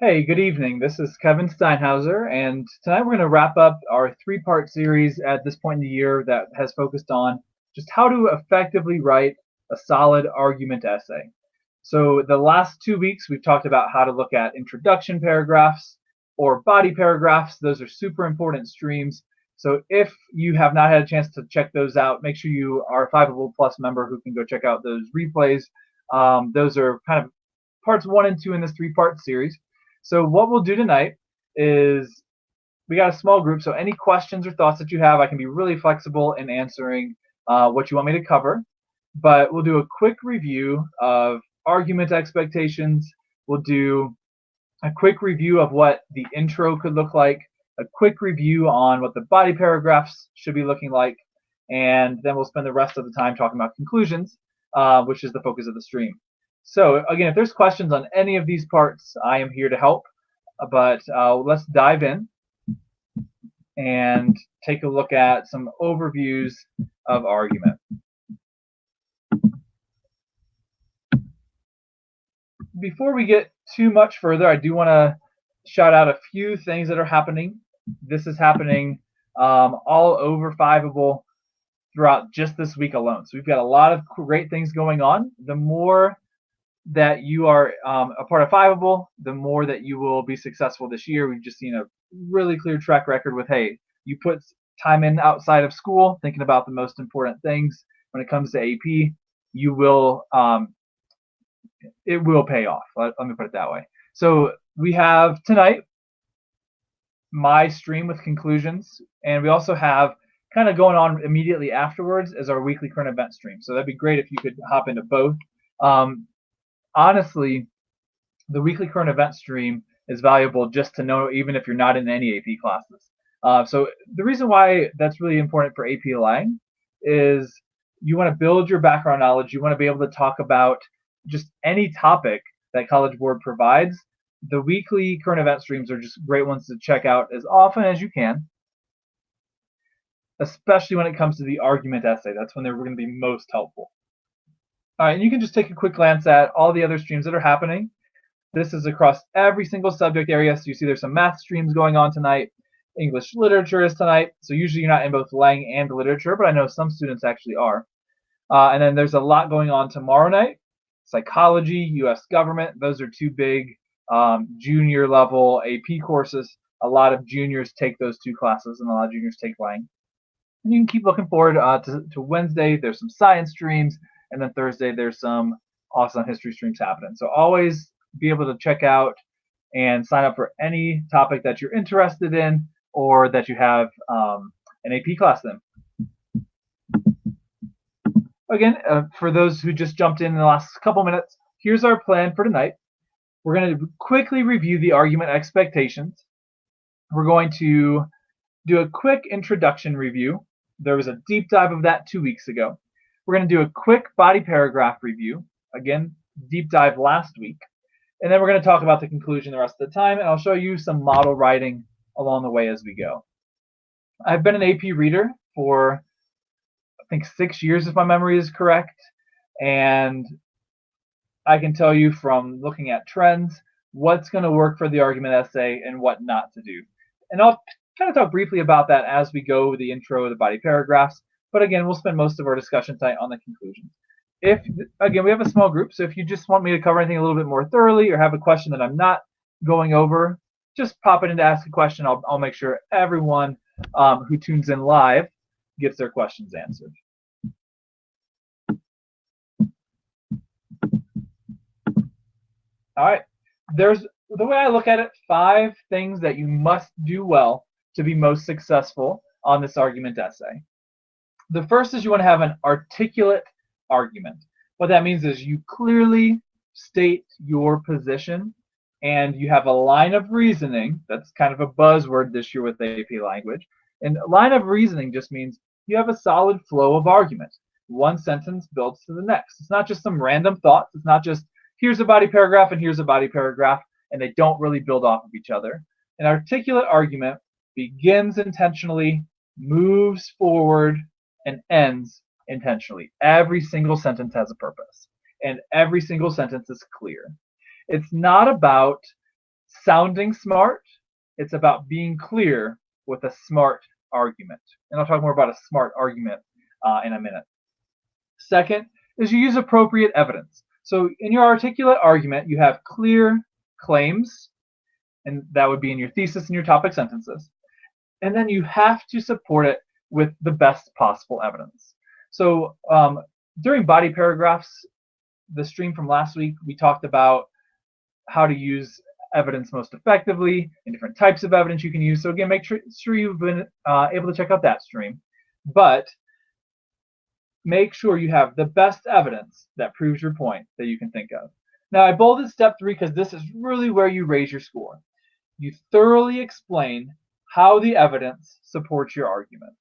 Hey, good evening. This is Kevin Steinhauser, and tonight we're going to wrap up our three-part series at this point in the year that has focused on just how to effectively write a solid argument essay. So the last 2 weeks we've talked about how to look at introduction paragraphs or body paragraphs. Those are super important streams. So if you have not had a chance to check those out, make sure you are a Fiveable Plus member who can go check out those replays. Those are kind of parts 1 and 2 in this three-part series. So what we'll do tonight is we got a small group, so any questions or thoughts that you have, I can be really flexible in answering what you want me to cover. But we'll do a quick review of argument expectations. We'll do a quick review of what the intro could look like, a quick review on what the body paragraphs should be looking like, and then we'll spend the rest of the time talking about conclusions, which is the focus of the stream. So again, if there's questions on any of these parts, I am here to help. But let's dive in and take a look at some overviews of argument. Before we get too much further, I do want to shout out a few things that are happening. This is happening all over Fiveable throughout just this week alone. So we've got a lot of great things going on. The more that you are a part of Fiveable, the more that you will be successful this year. We've just seen a really clear track record with, hey, you put time in outside of school, thinking about the most important things when it comes to AP, you will, it will pay off. Let me put it that way. So we have tonight my stream with conclusions, and we also have kind of going on immediately afterwards as our weekly current event stream. So that'd be great if you could hop into both. Honestly, the weekly current event stream is valuable just to know, even if you're not in any AP classes. So the reason why that's really important for AP Lang is you want to build your background knowledge. You want to be able to talk about just any topic that College Board provides. The weekly current event streams are just great ones to check out as often as you can, especially when it comes to the argument essay. That's when they're going to be most helpful. All right, and you can just take a quick glance at all the other streams that are happening. This is across every single subject area. So you see there's some math streams going on tonight. English literature is tonight. So usually you're not in both Lang and literature, but I know some students actually are. And then there's a lot going on tomorrow night. Psychology, U.S. government. Those are two big junior level AP courses. A lot of juniors take those two classes, and a lot of juniors take Lang. And you can keep looking forward to Wednesday. There's some science streams, and then Thursday there's some awesome history streams happening. So always be able to check out and sign up for any topic that you're interested in or that you have an AP class in. Again, for those who just jumped in the last couple minutes, here's our plan for tonight. We're going to quickly review the argument expectations. We're going to do a quick introduction review. There was a deep dive of that 2 weeks ago. We're going to do a quick body paragraph review. Again, deep dive last week. And then we're going to talk about the conclusion the rest of the time, and I'll show you some model writing along the way as we go. I've been an AP reader for, I think, 6 years, if my memory is correct. And I can tell you from looking at trends, what's going to work for the argument essay and what not to do. And I'll kind of talk briefly about that as we go with the intro, the body paragraphs. But again, we'll spend most of our discussion tonight on the conclusions. If, again, we have a small group, so if you just want me to cover anything a little bit more thoroughly or have a question that I'm not going over, just pop it in to ask a question. I'll make sure everyone who tunes in live gets their questions answered. All right, there's the way I look at it, 5 things that you must do well to be most successful on this argument essay. The first is you want to have an articulate argument. What that means is you clearly state your position and you have a line of reasoning. That's kind of a buzzword this year with AP language. And a line of reasoning just means you have a solid flow of argument. One sentence builds to the next. It's not just some random thoughts. It's not just here's a body paragraph and here's a body paragraph, and they don't really build off of each other. An articulate argument begins intentionally, moves forward, and ends intentionally. Every single sentence has a purpose, and every single sentence is clear. It's not about sounding smart. It's about being clear with a smart argument. And I'll talk more about a smart argument in a minute. Second is you use appropriate evidence. So in your articulate argument, you have clear claims, and that would be in your thesis and your topic sentences. And then you have to support it with the best possible evidence. So during body paragraphs, the stream from last week, we talked about how to use evidence most effectively and different types of evidence you can use. So again, make sure you've been able to check out that stream. But make sure you have the best evidence that proves your point that you can think of. Now, I bolded step 3 because this is really where you raise your score. You thoroughly explain how the evidence supports your argument.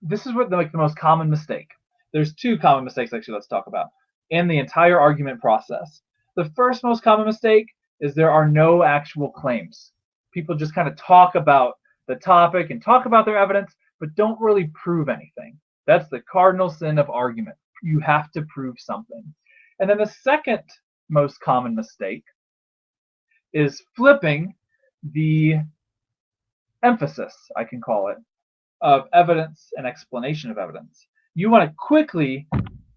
This is what the most common mistake. There's 2 common mistakes actually let's talk about in the entire argument process. The first most common mistake is there are no actual claims. People just kind of talk about the topic and talk about their evidence, but don't really prove anything. That's the cardinal sin of argument. You have to prove something. And then the second most common mistake is flipping the emphasis, I can call it, of evidence and explanation of evidence. You want to quickly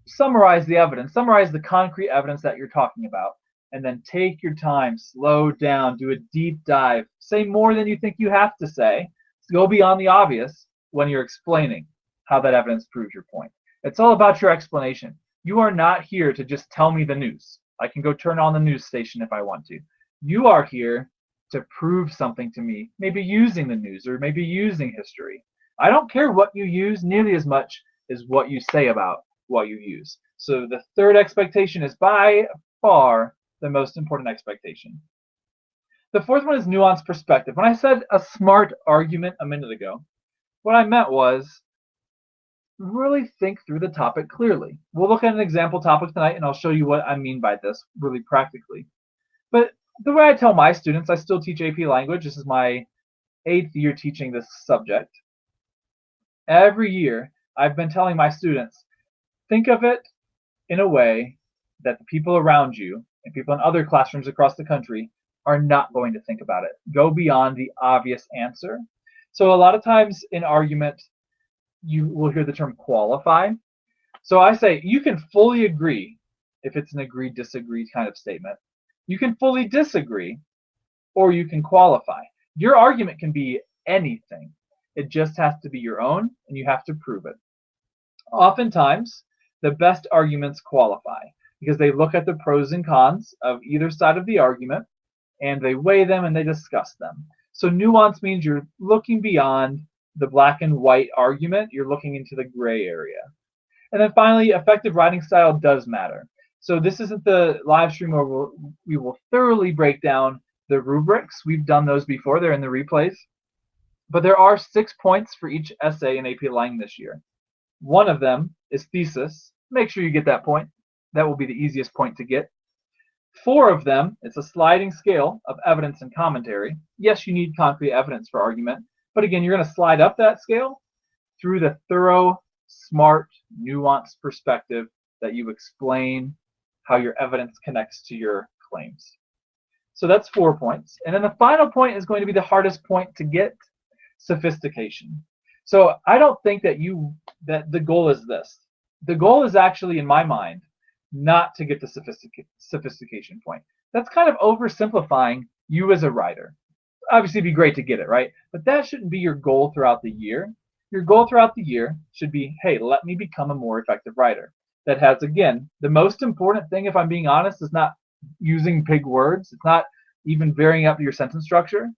summarize the evidence, summarize the concrete evidence that you're talking about, and then take your time, slow down, do a deep dive, say more than you think you have to say, go beyond the obvious when you're explaining how that evidence proves your point. It's all about your explanation. You are not here to just tell me the news. I can go turn on the news station if I want to. You are here to prove something to me, maybe using the news or maybe using history. I don't care what you use nearly as much as what you say about what you use. So the third expectation is by far the most important expectation. The fourth one is nuanced perspective. When I said a smart argument a minute ago, what I meant was really think through the topic clearly. We'll look at an example topic tonight, and I'll show you what I mean by this really practically. But the way I tell my students, I still teach AP language. This is my 8th year teaching this subject. Every year, I've been telling my students, think of it in a way that the people around you and people in other classrooms across the country are not going to think about it. Go beyond the obvious answer. So a lot of times in argument, you will hear the term qualify. So I say you can fully agree if it's an agree disagree kind of statement. You can fully disagree, or you can qualify. Your argument can be anything. It just has to be your own, and you have to prove it. Oftentimes, the best arguments qualify because they look at the pros and cons of either side of the argument, and they weigh them and they discuss them. So nuance means you're looking beyond the black and white argument, you're looking into the gray area. And then finally, effective writing style does matter. So this isn't the live stream where we will thoroughly break down the rubrics. We've done those before, they're in the replays. But there are 6 points for each essay in AP Lang this year. One of them is thesis. Make sure you get that point. That will be the easiest point to get. 4 of them, it's a sliding scale of evidence and commentary. Yes, you need concrete evidence for argument, but again, you're going to slide up that scale through the thorough, smart, nuanced perspective that you explain how your evidence connects to your claims. So that's 4 points. And then the final point is going to be the hardest point to get, sophistication. So I don't think that the goal is this. The goal is actually, in my mind, not to get the sophistication point. That's kind of oversimplifying you as a writer. Obviously, it'd be great to get it, right? But that shouldn't be your goal throughout the year. Your goal throughout the year should be, hey, let me become a more effective writer. That has, again, the most important thing, if I'm being honest, is not using big words. It's not even varying up your sentence structure.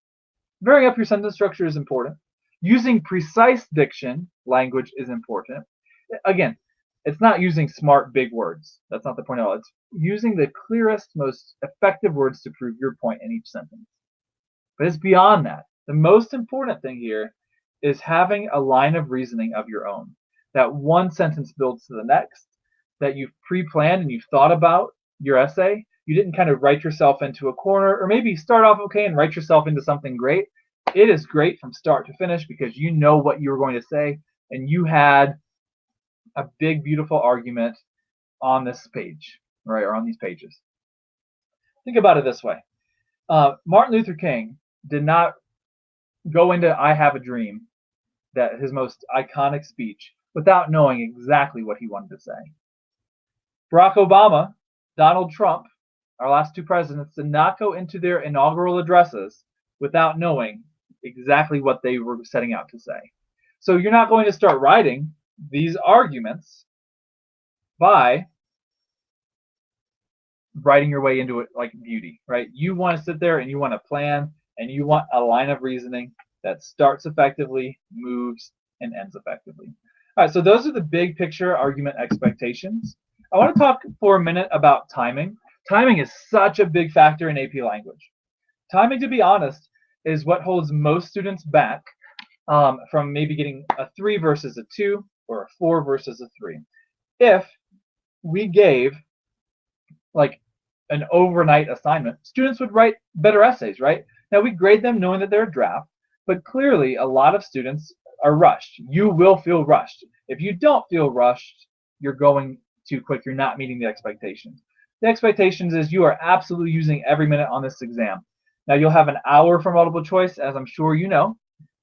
Varying up your sentence structure is important. Using precise diction, language is important. Again, it's not using smart big words. That's not the point at all. It's using the clearest, most effective words to prove your point in each sentence. But it's beyond that. The most important thing here is having a line of reasoning of your own. That one sentence builds to the next, that you've pre-planned and you've thought about your essay. You didn't kind of write yourself into a corner, or maybe start off okay and write yourself into something great. It is great from start to finish because you know what you were going to say, and you had a big, beautiful argument on this page, right, or on these pages. Think about it this way. Martin Luther King did not go into "I Have a Dream," that his most iconic speech, without knowing exactly what he wanted to say. Barack Obama, Donald Trump, our last two presidents, did not go into their inaugural addresses without knowing exactly what they were setting out to say. So you're not going to start writing these arguments by writing your way into it like beauty, right? You want to sit there and you want to plan and you want a line of reasoning that starts effectively, moves, and ends effectively. All right, so those are the big picture argument expectations. I want to talk for a minute about timing. Timing is such a big factor in AP language. Timing, to be honest, is what holds most students back from maybe getting a 3 versus a 2 or a 4 versus a 3. If we gave like an overnight assignment, students would write better essays, right? Now we grade them knowing that they're a draft, but clearly a lot of students are rushed. You will feel rushed. If you don't feel rushed, you're going too quick. You're not meeting the expectations. The expectations is you are absolutely using every minute on this exam. Now you'll have an hour for multiple choice, as I'm sure you know,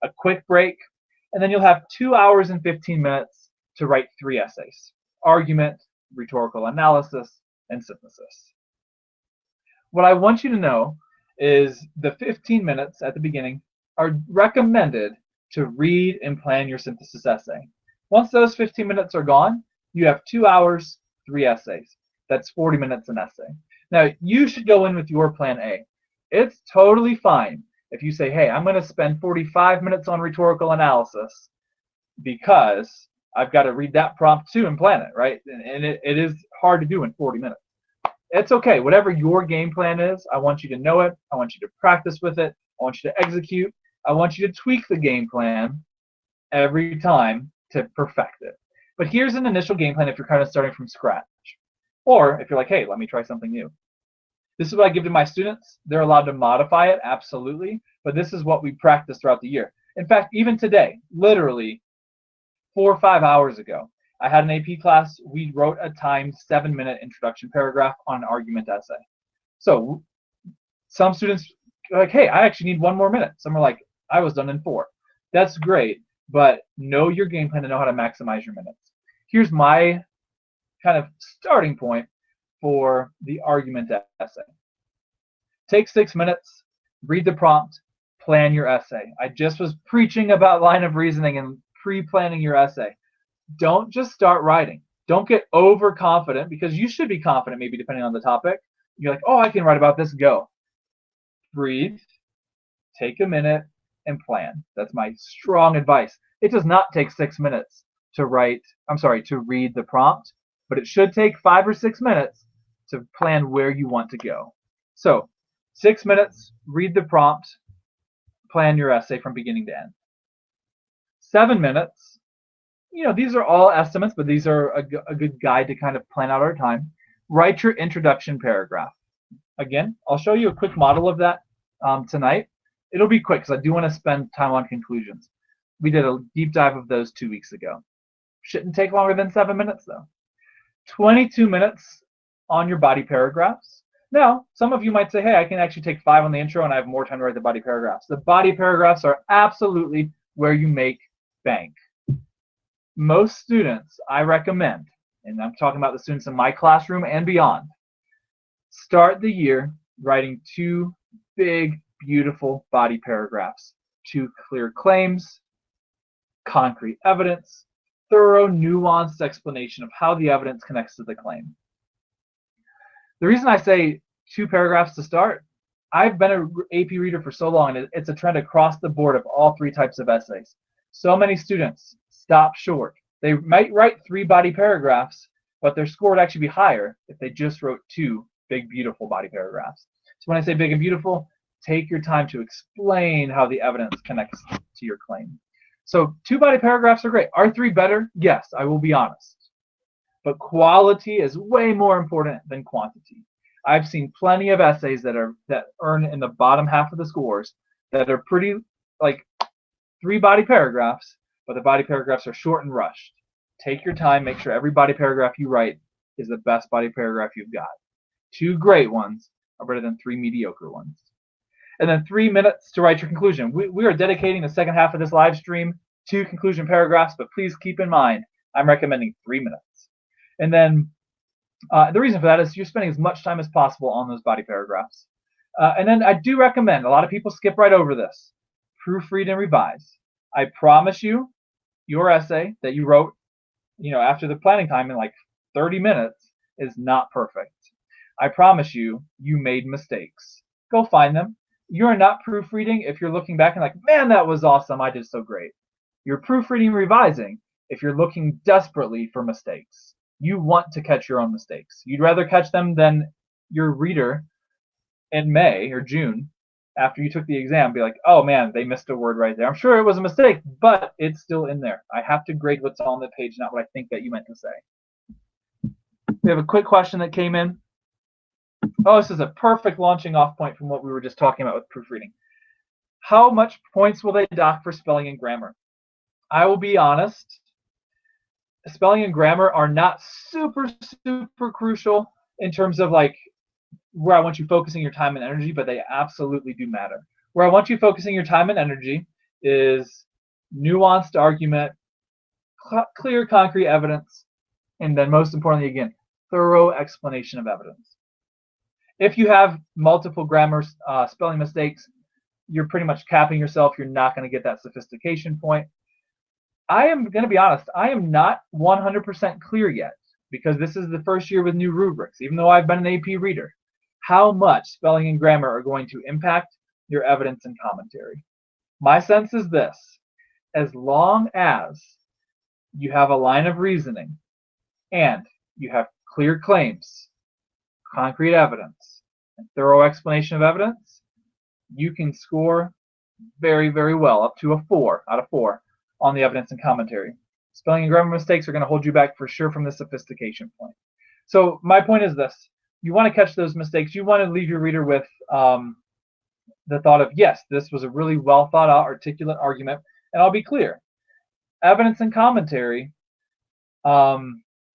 a quick break, and then you'll have 2 hours and 15 minutes to write 3 essays: argument, rhetorical analysis, and synthesis. What I want you to know is the 15 minutes at the beginning are recommended to read and plan your synthesis essay. Once those 15 minutes are gone, you have 2 hours, 3 essays. That's 40 minutes an essay. Now, you should go in with your plan A. It's totally fine if you say, hey, I'm going to spend 45 minutes on rhetorical analysis because I've got to read that prompt too and plan it, right? And it is hard to do in 40 minutes. It's okay. Whatever your game plan is, I want you to know it. I want you to practice with it. I want you to execute. I want you to tweak the game plan every time to perfect it. But here's an initial game plan if you're kind of starting from scratch. Or if you're like, hey, let me try something new. This is what I give to my students. They're allowed to modify it, absolutely. But this is what we practice throughout the year. In fact, even today, literally 4 or 5 hours ago, I had an AP class. We wrote a timed 7-minute introduction paragraph on an argument essay. So some students are like, hey, I actually need 1 more minute. Some are like, I was done in 4. That's great, but know your game plan to know how to maximize your minutes. Here's my kind of starting point for the argument essay. Take 6 minutes, read the prompt, plan your essay. I just was preaching about line of reasoning and pre-planning your essay. Don't just start writing. Don't get overconfident, because you should be confident maybe depending on the topic. You're like, oh, I can write about this, go. Breathe, take a minute, and plan. That's my strong advice. It does not take 6 minutes to read the prompt, but it should take 5 or 6 minutes to plan where you want to go. So 6 minutes, read the prompt, plan your essay from beginning to end. 7 minutes, these are all estimates, but these are a good guide to kind of plan out our time. Write your introduction paragraph. Again, I'll show you a quick model of that tonight. It'll be quick because I do want to spend time on conclusions. We did a deep dive of those 2 weeks ago. Shouldn't take longer than 7 minutes though. 22 minutes on your body paragraphs. Now, some of you might say, hey, I can actually take 5 on the intro and I have more time to write the body paragraphs. The body paragraphs are absolutely where you make bank. Most students, I recommend, and I'm talking about the students in my classroom and beyond, start the year writing 2 big, beautiful body paragraphs. 2 clear claims, concrete evidence, thorough, nuanced explanation of how the evidence connects to the claim. The reason I say 2 paragraphs to start, I've been an AP reader for so long, and it's a trend across the board of all 3 types of essays. So many students stop short. They might write 3 body paragraphs, but their score would actually be higher if they just wrote 2 big, beautiful body paragraphs. So when I say big and beautiful, take your time to explain how the evidence connects to your claim. So 2 body paragraphs are great. Are 3 better? Yes, I will be honest. But quality is way more important than quantity. I've seen plenty of essays that earn in the bottom half of the scores that are pretty like 3 body paragraphs, but the body paragraphs are short and rushed. Take your time, make sure every body paragraph you write is the best body paragraph you've got. 2 great ones are better than 3 mediocre ones. And then 3 minutes to write your conclusion. We are dedicating the second half of this live stream to conclusion paragraphs, but please keep in mind, I'm recommending 3 minutes. And then the reason for that is you're spending as much time as possible on those body paragraphs. And then I do recommend, a lot of people skip right over this, proofread and revise. I promise you, your essay that you wrote, after the planning time in like 30 minutes is not perfect. I promise you, you made mistakes. Go find them. You are not proofreading if you're looking back and like, man, that was awesome. I did so great. You're proofreading and revising if you're looking desperately for mistakes. You want to catch your own mistakes. You'd rather catch them than your reader in May or June after you took the exam be like, oh man, they missed a word right there. I'm sure it was a mistake, but it's still in there. I have to grade what's on the page, not what I think that you meant to say. We have a quick question that came in. Oh, this is a perfect launching off point from what we were just talking about with proofreading. How much points will they dock for spelling and grammar? I will be honest. Spelling and grammar are not super crucial in terms of like where I want you focusing your time and energy, but they absolutely do matter. Where I want you focusing your time and energy is nuanced argument, clear, concrete evidence, and then most importantly, again, thorough explanation of evidence. If you have multiple grammar spelling mistakes, you're pretty much capping yourself. You're not going to get that sophistication point. I am going to be honest, I am not 100% clear yet because this is the first year with new rubrics, even though I've been an AP reader, how much spelling and grammar are going to impact your evidence and commentary. My sense is this: as long as you have a line of reasoning and you have clear claims, concrete evidence, and thorough explanation of evidence, you can score very, very well, up to a 4 out of 4 on the evidence and commentary. Spelling and grammar mistakes are going to hold you back for sure from the sophistication point. So my point is this: you want to catch those mistakes. You want to leave your reader with the thought of, yes, this was a really well thought out, articulate argument. And I'll be clear, evidence and commentary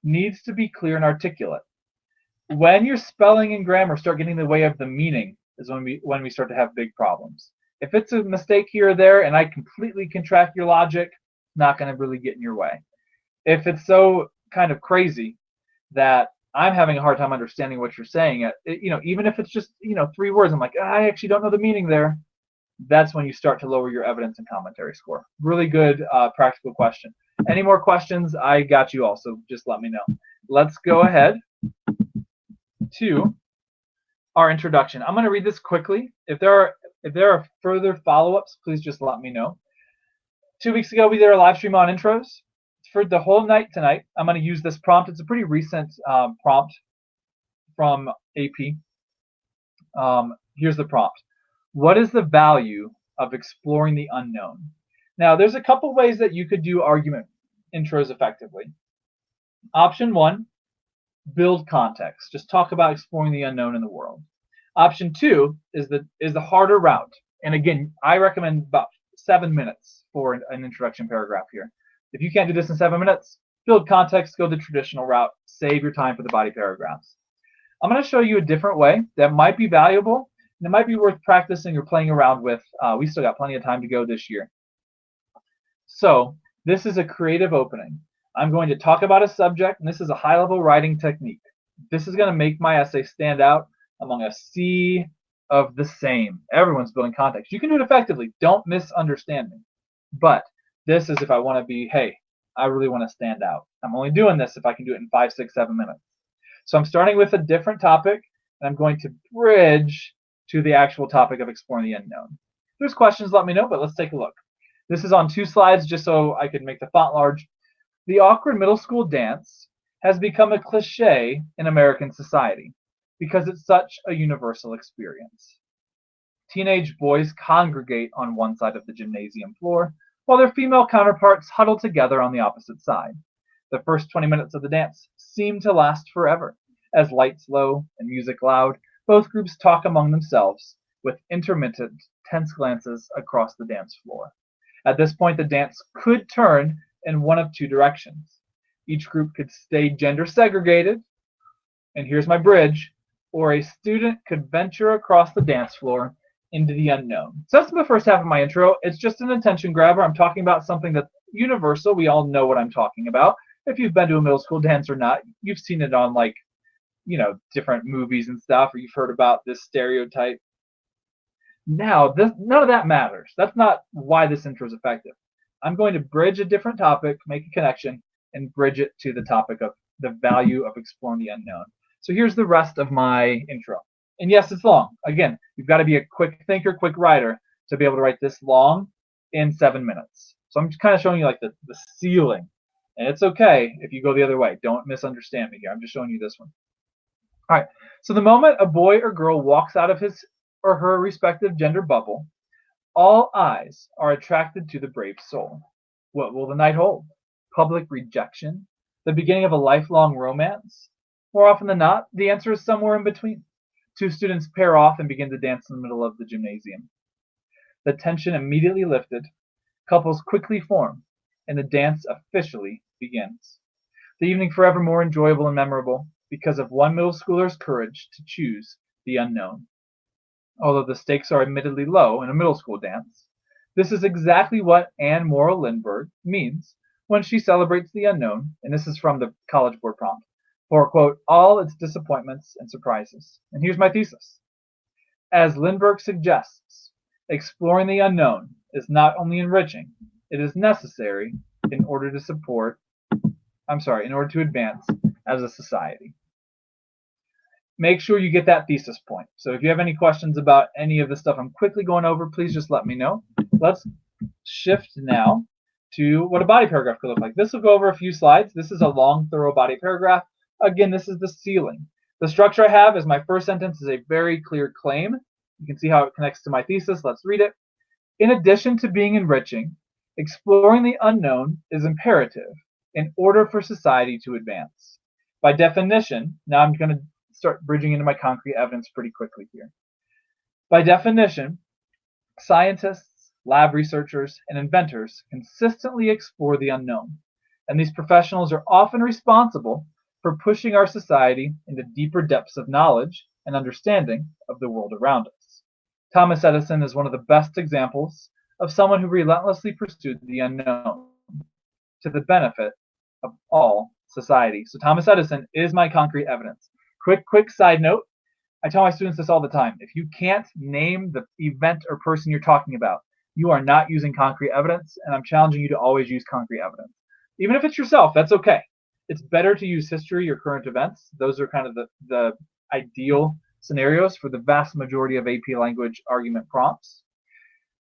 needs to be clear and articulate. When your spelling and grammar start getting in the way of the meaning is when we start to have big problems. If it's a mistake here or there and I completely contract your logic, not going to really get in your way. If it's so kind of crazy that I'm having a hard time understanding what you're saying, even if it's just 3 words, I'm like, I actually don't know the meaning there. That's when you start to lower your evidence and commentary score. Really good practical question. Any more questions? I got you also. Just let me know. Let's go ahead to our introduction. I'm going to read this quickly. If there are further follow-ups, please just let me know. 2 weeks ago, we did a live stream on intros. For the whole night tonight, I'm going to use this prompt. It's a pretty recent prompt from AP. Here's the prompt. What is the value of exploring the unknown? Now, there's a couple ways that you could do argument intros effectively. Option 1, build context. Just talk about exploring the unknown in the world. Option 2 is the harder route. And again, I recommend about 7 minutes for an introduction paragraph here. If you can't do this in 7 minutes, build context, go the traditional route, save your time for the body paragraphs. I'm going to show you a different way that might be valuable and it might be worth practicing or playing around with. We still got plenty of time to go this year. So this is a creative opening. I'm going to talk about a subject, and this is a high-level writing technique. This is going to make my essay stand out among a sea of the same. Everyone's building context. You can do it effectively. Don't misunderstand me. But this is if I want to be, hey, I really want to stand out. I'm only doing this if I can do it in 5, 6, 7 minutes. So I'm starting with a different topic, and I'm going to bridge to the actual topic of exploring the unknown. If there's questions, let me know, but let's take a look. This is on 2 slides just so I could make the font large. The awkward middle school dance has become a cliche in American society because it's such a universal experience. Teenage boys congregate on one side of the gymnasium floor, while their female counterparts huddle together on the opposite side. The first 20 minutes of the dance seem to last forever. As lights low and music loud, both groups talk among themselves with intermittent, tense glances across the dance floor. At this point, the dance could turn in one of 2 directions. Each group could stay gender segregated, and here's my bridge, or a student could venture across the dance floor into the unknown. So that's the first half of my intro. It's just an attention grabber. I'm talking about something that's universal. We all know what I'm talking about. If you've been to a middle school dance or not, you've seen it on like, different movies and stuff, or you've heard about this stereotype. Now, none of that matters. That's not why this intro is effective. I'm going to bridge a different topic, make a connection, and bridge it to the topic of the value of exploring the unknown. So here's the rest of my intro. And yes, it's long. Again, you've got to be a quick thinker, quick writer to be able to write this long in 7 minutes. So I'm just kind of showing you like the ceiling. And it's okay if you go the other way. Don't misunderstand me here. I'm just showing you this one. All right. So the moment a boy or girl walks out of his or her respective gender bubble, all eyes are attracted to the brave soul. What will the night hold? Public rejection? The beginning of a lifelong romance? More often than not, the answer is somewhere in between. Two students pair off and begin to dance in the middle of the gymnasium. The tension immediately lifted, couples quickly form, and the dance officially begins. The evening forever more enjoyable and memorable because of one middle schooler's courage to choose the unknown. Although the stakes are admittedly low in a middle school dance, this is exactly what Anne Morrow Lindbergh means when she celebrates the unknown, and this is from the College Board prompt, for, quote, all its disappointments and surprises. And here's my thesis. As Lindbergh suggests, exploring the unknown is not only enriching, it is necessary in order to advance as a society. Make sure you get that thesis point. So if you have any questions about any of the stuff I'm quickly going over, please just let me know. Let's shift now to what a body paragraph could look like. This will go over a few slides. This is a long, thorough body paragraph. Again, this is the ceiling. The structure I have is my first sentence is a very clear claim. You can see how it connects to my thesis. Let's read it. In addition to being enriching, exploring the unknown is imperative in order for society to advance. By definition, now I'm going to start bridging into my concrete evidence pretty quickly here. By definition, scientists, lab researchers, and inventors consistently explore the unknown, and these professionals are often responsible for pushing our society into deeper depths of knowledge and understanding of the world around us. Thomas Edison is one of the best examples of someone who relentlessly pursued the unknown to the benefit of all society. So Thomas Edison is my concrete evidence. Quick side note. I tell my students this all the time. If you can't name the event or person you're talking about, you are not using concrete evidence, and I'm challenging you to always use concrete evidence. Even if it's yourself, that's okay. It's better to use history or current events. Those are kind of the ideal scenarios for the vast majority of AP language argument prompts.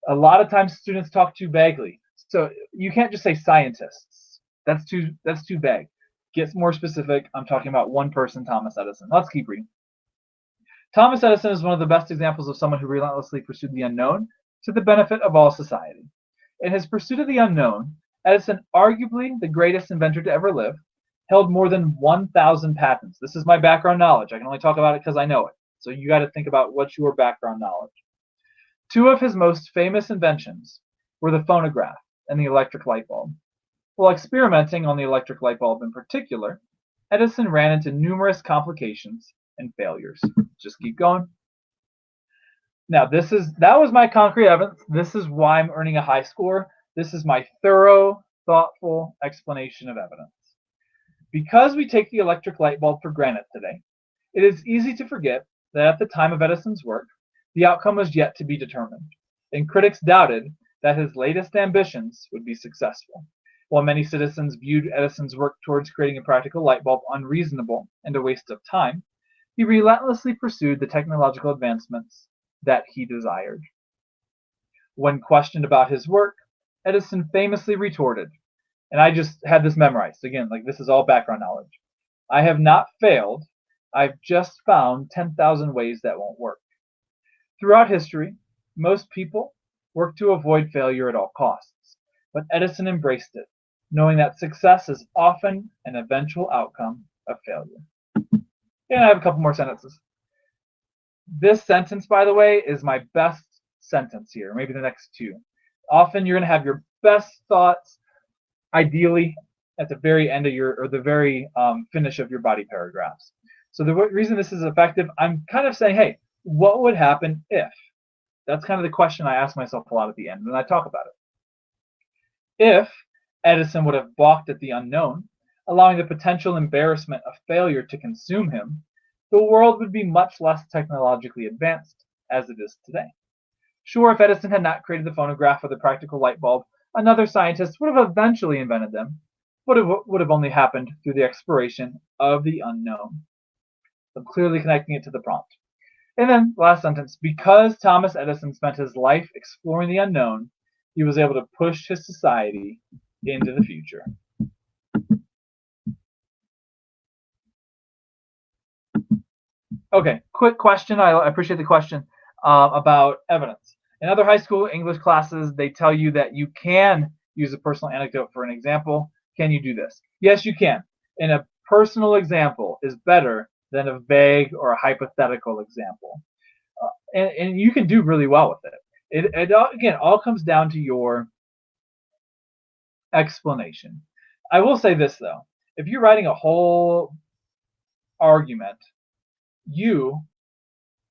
A lot of times students talk too vaguely. So you can't just say scientists. That's too vague. Get more specific. I'm talking about one person, Thomas Edison. Let's keep reading. Thomas Edison is one of the best examples of someone who relentlessly pursued the unknown to the benefit of all society. In his pursuit of the unknown, Edison, arguably the greatest inventor to ever live, held more than 1,000 patents. This is my background knowledge. I can only talk about it because I know it. So you got to think about what's your background knowledge. Two of his most famous inventions were the phonograph and the electric light bulb. While experimenting on the electric light bulb in particular, Edison ran into numerous complications and failures. Just keep going. Now, that was my concrete evidence. This is why I'm earning a high score. This is my thorough, thoughtful explanation of evidence. Because we take the electric light bulb for granted today, it is easy to forget that at the time of Edison's work, the outcome was yet to be determined, and critics doubted that his latest ambitions would be successful. While many citizens viewed Edison's work towards creating a practical light bulb unreasonable and a waste of time, he relentlessly pursued the technological advancements that he desired. When questioned about his work, Edison famously retorted, and I just had this memorized. Again, like this is all background knowledge. I have not failed. I've just found 10,000 ways that won't work. Throughout history, most people work to avoid failure at all costs, but Edison embraced it, knowing that success is often an eventual outcome of failure. And I have a couple more sentences. This sentence, by the way, is my best sentence here, maybe the next two. Often you're going to have your best thoughts, ideally, at the very end of the very finish of your body paragraphs. So the reason this is effective, I'm kind of saying, hey, what would happen if? That's kind of the question I ask myself a lot at the end when I talk about it. If Edison would have balked at the unknown, allowing the potential embarrassment of failure to consume him, the world would be much less technologically advanced as it is today. Sure, if Edison had not created the phonograph or the practical light bulb, another scientist would have eventually invented them, but it would have only happened through the exploration of the unknown. I'm clearly connecting it to the prompt. And then, last sentence, because Thomas Edison spent his life exploring the unknown, he was able to push his society into the future. Okay, quick question. I appreciate the question about evidence. In other high school English classes, they tell you that you can use a personal anecdote for an example. Can you do this? Yes, you can. And a personal example is better than a vague or a hypothetical example. And you can do really well with it. It again all comes down to your explanation. I will say this though, if you're writing a whole argument, you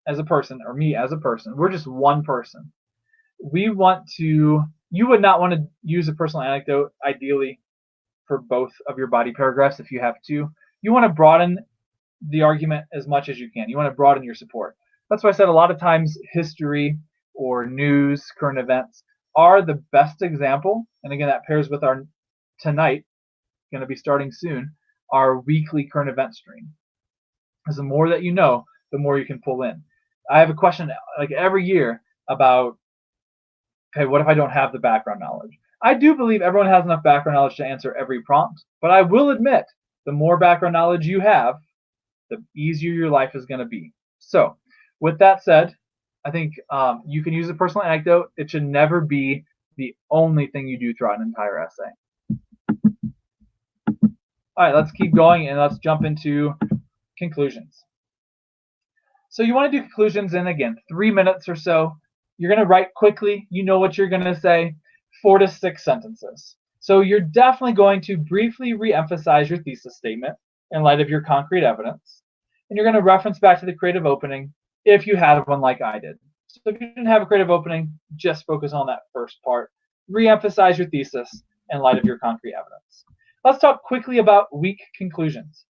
as a person or me as a person, we're just one person. You would not want to use a personal anecdote ideally for both of your body paragraphs if you have to. You want to broaden the argument as much as you can. You want to broaden your support. That's why I said a lot of times history or news, current events are the best example. And again, that pairs with our tonight, going to be starting soon, our weekly current event stream. Because the more that you know, the more you can pull in. I have a question like every year about, okay, what if I don't have the background knowledge? I do believe everyone has enough background knowledge to answer every prompt, but I will admit the more background knowledge you have, the easier your life is going to be. So with that said, I think you can use a personal anecdote. It should never be the only thing you do throughout an entire essay. All right, let's keep going and let's jump into conclusions. So you want to do conclusions in, again, 3 minutes or so. You're going to write quickly. You know what you're going to say, 4 to 6 sentences. So you're definitely going to briefly re-emphasize your thesis statement in light of your concrete evidence. And you're going to reference back to the creative opening if you had one like I did. So if you didn't have a creative opening, just focus on that first part. Re-emphasize your thesis in light of your concrete evidence. Let's talk quickly about weak conclusions.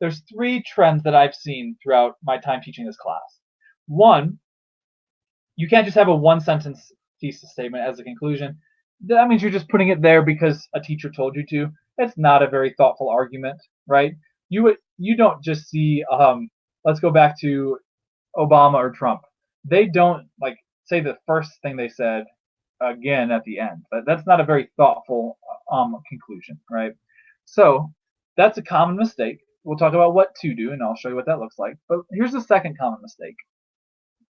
There's 3 trends that I've seen throughout my time teaching this class. 1, you can't just have a 1-sentence thesis statement as a conclusion. That means you're just putting it there because a teacher told you to. It's not a very thoughtful argument, right? You don't just see, let's go back to Obama or Trump. They don't like say the first thing they said again at the end. That's not a very thoughtful conclusion, right? So that's a common mistake. We'll talk about what to do, and I'll show you what that looks like. But here's the second common mistake.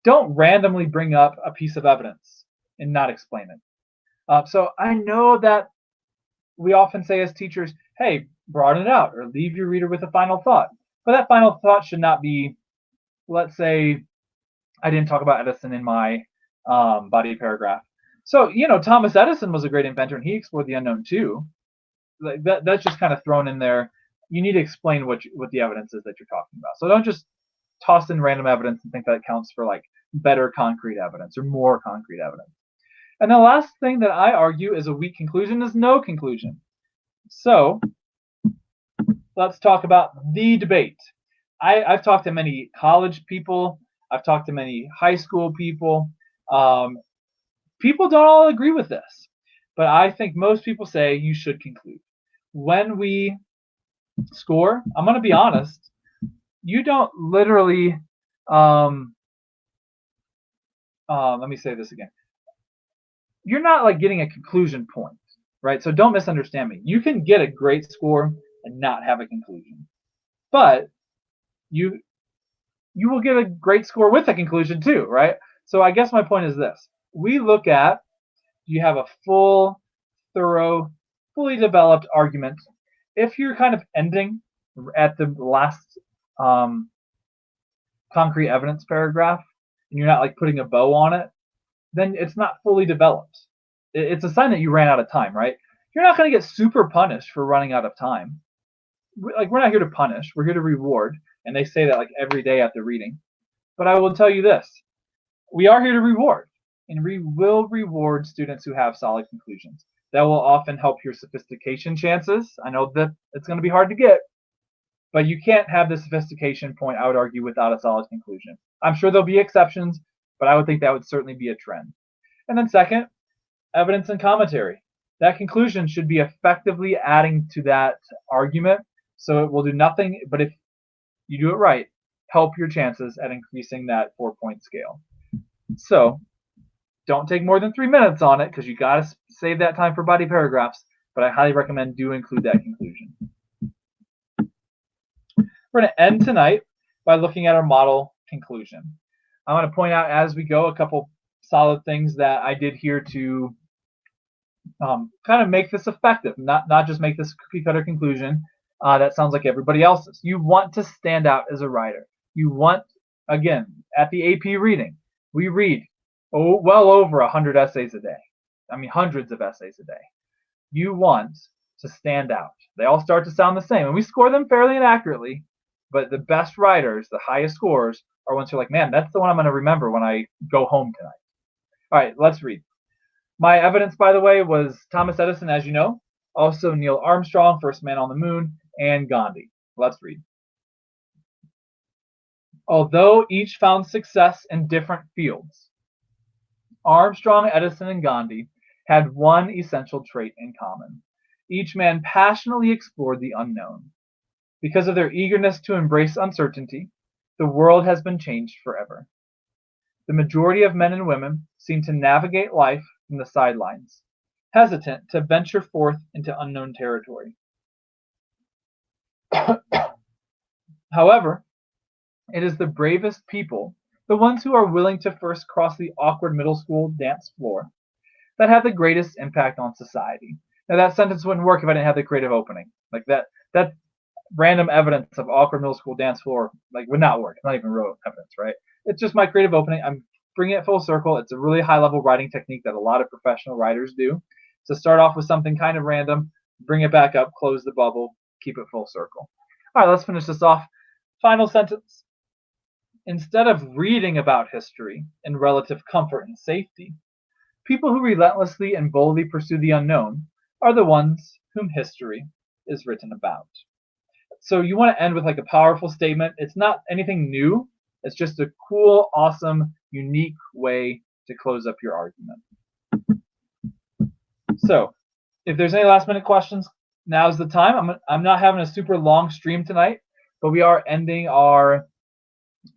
Don't randomly bring up a piece of evidence and not explain it. So I know that we often say as teachers, hey, broaden it out or leave your reader with a final thought. But that final thought should not be, let's say, I didn't talk about Edison in my body paragraph. So, Thomas Edison was a great inventor and he explored the unknown too. Like that's just kind of thrown in there. You need to explain what the evidence is that you're talking about. So don't just toss in random evidence and think that counts for like better concrete evidence or more concrete evidence. And the last thing that I argue is a weak conclusion is no conclusion. So let's talk about the debate. I've talked to many college people. I've talked to many high school people. People don't all agree with this, but I think most people say you should conclude. When we score, I'm going to be honest, you don't literally, let me say this again. You're not like getting a conclusion point, right? So don't misunderstand me. You can get a great score and not have a conclusion, but you will get a great score with a conclusion too, right? So I guess my point is this. We look at, do you have a full, thorough, fully developed argument? If you're kind of ending at the last concrete evidence paragraph and you're not like putting a bow on it, then it's not fully developed. It's a sign that you ran out of time, right? You're not going to get super punished for running out of time. Like, we're not here to punish, we're here to reward. And they say that like every day at the reading. But I will tell you this, we are here to reward, and we will reward students who have solid conclusions. That will often help your sophistication chances. I know that it's going to be hard to get, but you can't have the sophistication point, I would argue, without a solid conclusion. I'm sure there'll be exceptions, but I would think that would certainly be a trend. And then second, evidence and commentary. That conclusion should be effectively adding to that argument, so it will do nothing but, if you do it right, help your chances at increasing that 4-point scale. So don't take more than 3 minutes on it, because you got to save that time for body paragraphs, but I highly recommend do include that conclusion. We're going to end tonight by looking at our model conclusion. I want to point out as we go a couple solid things that I did here to kind of make this effective, not just make this cookie cutter conclusion that sounds like everybody else's. You want to stand out as a writer. You want, again, at the AP reading, we read well over 100 essays a day. I mean, hundreds of essays a day. You want to stand out. They all start to sound the same, and we score them fairly inaccurately, but the best writers, the highest scores, are ones who are like, man, that's the one I'm going to remember when I go home tonight. All right, let's read. My evidence, by the way, was Thomas Edison, as you know, also Neil Armstrong, first man on the moon, and Gandhi. Let's read. Although each found success in different fields, Armstrong, Edison, and Gandhi had one essential trait in common. Each man passionately explored the unknown. Because of their eagerness to embrace uncertainty, the world has been changed forever. The majority of men and women seem to navigate life from the sidelines, hesitant to venture forth into unknown territory. However, it is the bravest people, the ones who are willing to first cross the awkward middle school dance floor, that have the greatest impact on society. Now, that sentence wouldn't work if I didn't have the creative opening. Like that random evidence of awkward middle school dance floor would not work. It's not even real evidence, right? It's just my creative opening. I'm bringing it full circle. It's a really high-level writing technique that a lot of professional writers do. To start off with something kind of random, bring it back up, close the bubble, keep it full circle. All right, let's finish this off. Final sentence. Instead of reading about history in relative comfort and safety, people who relentlessly and boldly pursue the unknown are the ones whom history is written about. So you want to end with a powerful statement. It's not anything new. It's just a cool, awesome, unique way to close up your argument. So if there's any last minute questions, now's the time. I'm not having a super long stream tonight, but we are ending our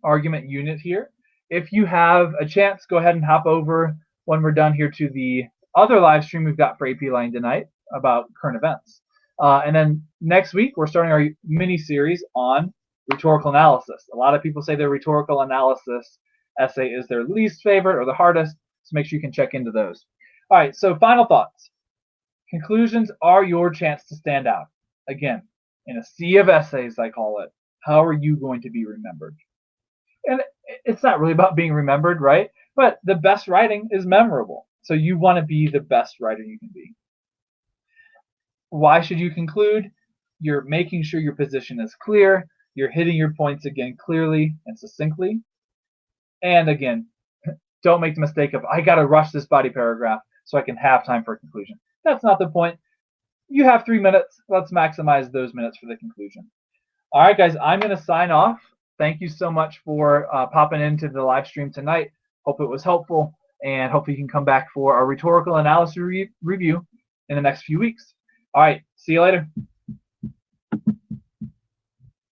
argument unit here. If you have a chance, go ahead and hop over when we're done here to the other live stream we've got for AP Line tonight about current events. And then next week, we're starting our mini series on rhetorical analysis. A lot of people say their rhetorical analysis essay is their least favorite or the hardest, so make sure you can check into those. All right, so final thoughts. Conclusions are your chance to stand out. Again, in a sea of essays, I call it, how are you going to be remembered? And it's not really about being remembered, right? But the best writing is memorable. So you want to be the best writer you can be. Why should you conclude? You're making sure your position is clear. You're hitting your points again clearly and succinctly. And again, don't make the mistake of, I got to rush this body paragraph so I can have time for a conclusion. That's not the point. You have 3 minutes. Let's maximize those minutes for the conclusion. All right, guys, I'm going to sign off. Thank you so much for popping into the live stream tonight. Hope it was helpful, and hopefully you can come back for our rhetorical analysis review in the next few weeks. All right, see you later.